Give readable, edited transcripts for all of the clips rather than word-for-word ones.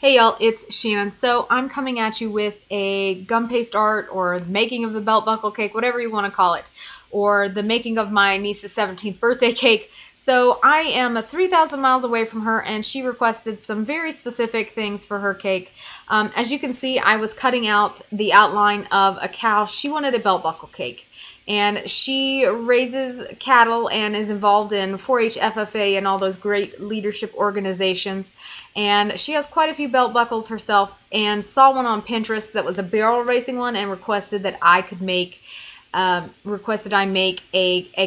Hey y'all, it's Shannon. So I'm coming at you with a gum paste art or the making of the belt buckle cake, whatever you want to call it, or the making of my niece's 17th birthday cake. So I am 3,000 miles away from her, and she requested some very specific things for her cake. As you can see, I was cutting out the outline of a cow. She wanted a belt buckle cake. And she raises cattle and is involved in 4-H FFA and all those great leadership organizations. And she has quite a few belt buckles herself, and saw one on Pinterest that was a barrel racing one and requested that I could make a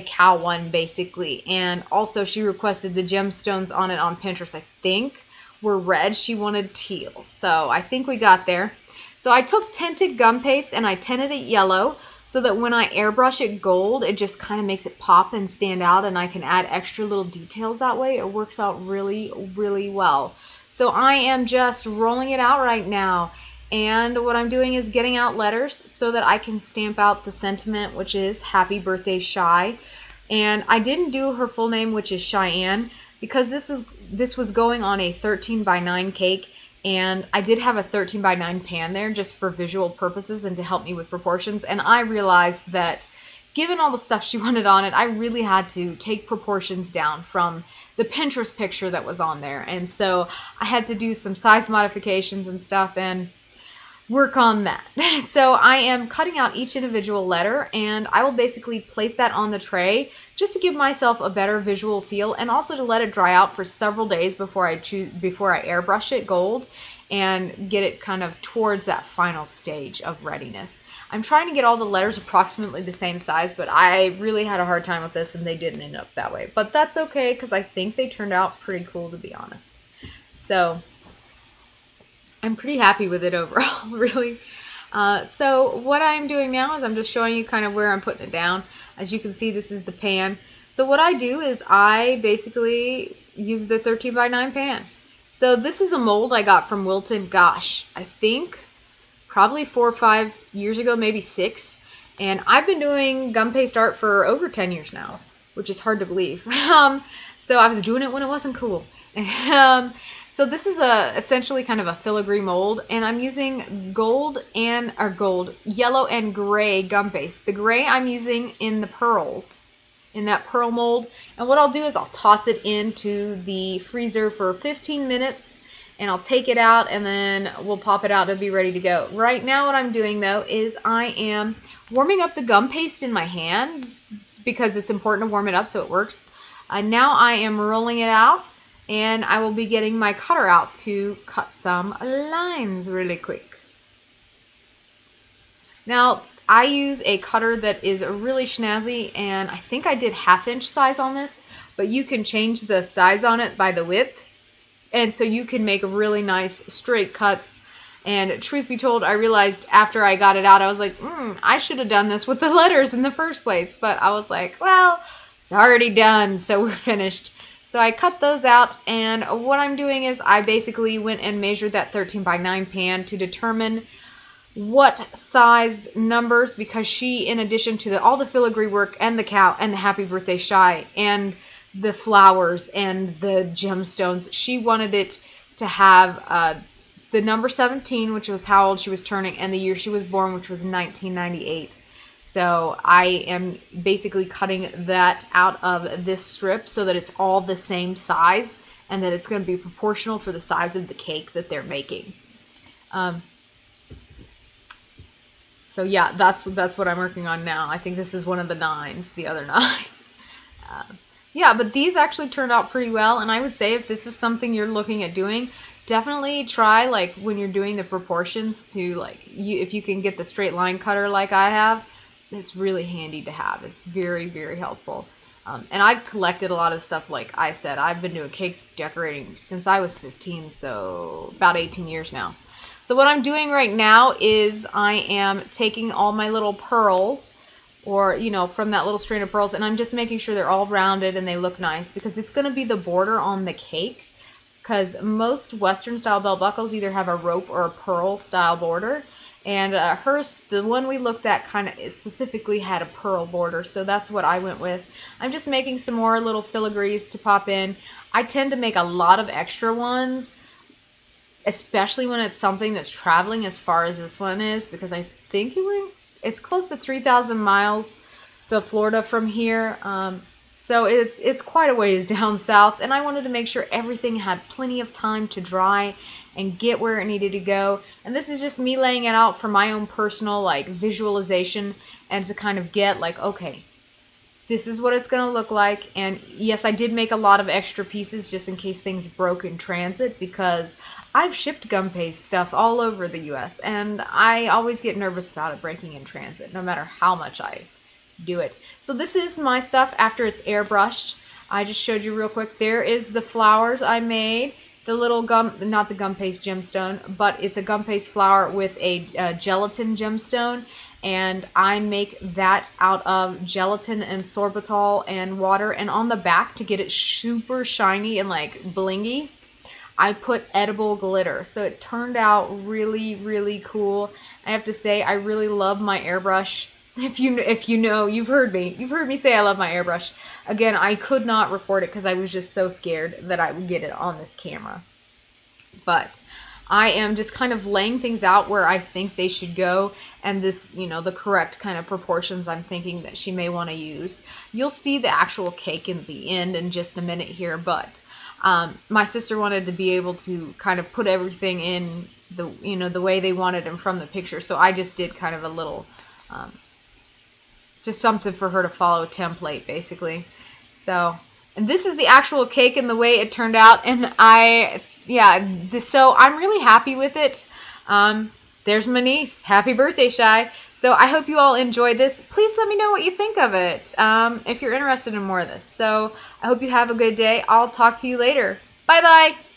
cow one, basically. And also she requested the gemstones on it on Pinterest, I think, were red. She wanted teal. So I think we got there. So I took tinted gum paste and I tinted it yellow so that when I airbrush it gold, it just kind of makes it pop and stand out, and I can add extra little details that way. It works out really, really well. So I am just rolling it out right now. And what I'm doing is getting out letters so that I can stamp out the sentiment, which is Happy Birthday Shy. And I didn't do her full name, which is Cheyenne, because this was going on a 13x9 cake. And I did have a 13x9 pan there just for visual purposes and to help me with proportions. And I realized that given all the stuff she wanted on it, I really had to take proportions down from the Pinterest picture that was on there. And so I had to do some size modifications and stuff and work on that. So I am cutting out each individual letter, and I will basically place that on the tray just to give myself a better visual feel, and also to let it dry out for several days before I airbrush it gold and get it kind of towards that final stage of readiness. I'm trying to get all the letters approximately the same size, but I really had a hard time with this and they didn't end up that way. But that's okay, because I think they turned out pretty cool, to be honest. So I'm pretty happy with it overall, really. So what I'm doing now is I'm just showing you kind of where I'm putting it down. As you can see, this is the pan. So what I do is I basically use the 13x9 pan. So this is a mold I got from Wilton, gosh, I think probably 4 or 5 years ago, maybe 6. And I've been doing gum paste art for over 10 years now, which is hard to believe. So I was doing it when it wasn't cool. So this is essentially kind of a filigree mold, and I'm using yellow and gray gum paste. The gray I'm using in the pearls, in that pearl mold. And what I'll do is I'll toss it into the freezer for 15 minutes, and I'll take it out, and then we'll pop it out and be ready to go. Right now what I'm doing, though, is I am warming up the gum paste in my hand because it's important to warm it up so it works. Now I am rolling it out, and I will be getting my cutter out to cut some lines really quick. Now, I use a cutter that is really snazzy, and I think I did 1/2 inch size on this, but you can change the size on it by the width, and so you can make really nice straight cuts. And truth be told, I realized after I got it out, I was like, I should have done this with the letters in the first place, but I was like, well, it's already done, so we're finished. So I cut those out, and what I'm doing is I basically went and measured that 13x9 pan to determine what size numbers, because she, in addition to all the filigree work and the cow and the Happy Birthday Shy and the flowers and the gemstones, she wanted it to have the number 17, which was how old she was turning, and the year she was born, which was 1998. So I am basically cutting that out of this strip so that it's all the same size and that it's going to be proportional for the size of the cake that they're making. So yeah, that's what I'm working on now. I think this is one of the 9s, the other 9. Yeah, but these actually turned out pretty well, and I would say if this is something you're looking at doing, definitely try, like, when you're doing the proportions to, like, if you can get the straight line cutter like I have. It's really handy to have. It's very, very helpful. And I've collected a lot of stuff. Like I said, I've been doing cake decorating since I was 15, so about 18 years now. So what I'm doing right now is I am taking all my little pearls, or, you know, from that little string of pearls, and I'm just making sure they're all rounded and they look nice, because it's going to be the border on the cake, because most Western style belt buckles either have a rope or a pearl style border. And hers, the one we looked at, kind of specifically had a pearl border, so that's what I went with. I'm just making some more little filigrees to pop in. I tend to make a lot of extra ones especially when it's something that's traveling as far as this one is, because I think it's close to 3,000 miles to Florida from here. So it's quite a ways down south, and I wanted to make sure everything had plenty of time to dry and get where it needed to go. And this is just me laying it out for my own personal like visualization, and to kind of get like, okay, this is what it's going to look like. And yes, I did make a lot of extra pieces just in case things broke in transit, because I've shipped gum paste stuff all over the US, and I always get nervous about it breaking in transit, no matter how much I do it. So this is my stuff after it's airbrushed. I just showed you real quick. There is the flowers I made. The little gum, not the gum paste gemstone, but it's a gum paste flower with a gelatin gemstone. And I make that out of gelatin and sorbitol and water. And on the back, to get it super shiny and like blingy, I put edible glitter. So it turned out really, really cool. I have to say, I really love my airbrush. If you know, you've heard me say I love my airbrush. Again, I could not record it because I was just so scared that I would get it on this camera. But I am just kind of laying things out where I think they should go, and this, the correct kind of proportions I'm thinking that she may want to use. You'll see the actual cake in the end in just a minute here, but my sister wanted to be able to kind of put everything in the way they wanted and from the picture, so I just did kind of a little just something for her to follow, template basically. So, and this is the actual cake and the way it turned out, and so I'm really happy with it. There's my niece. Happy birthday, Shy. So I hope you all enjoyed this. Please let me know what you think of it, if you're interested in more of this. So I hope you have a good day. I'll talk to you later. Bye-bye.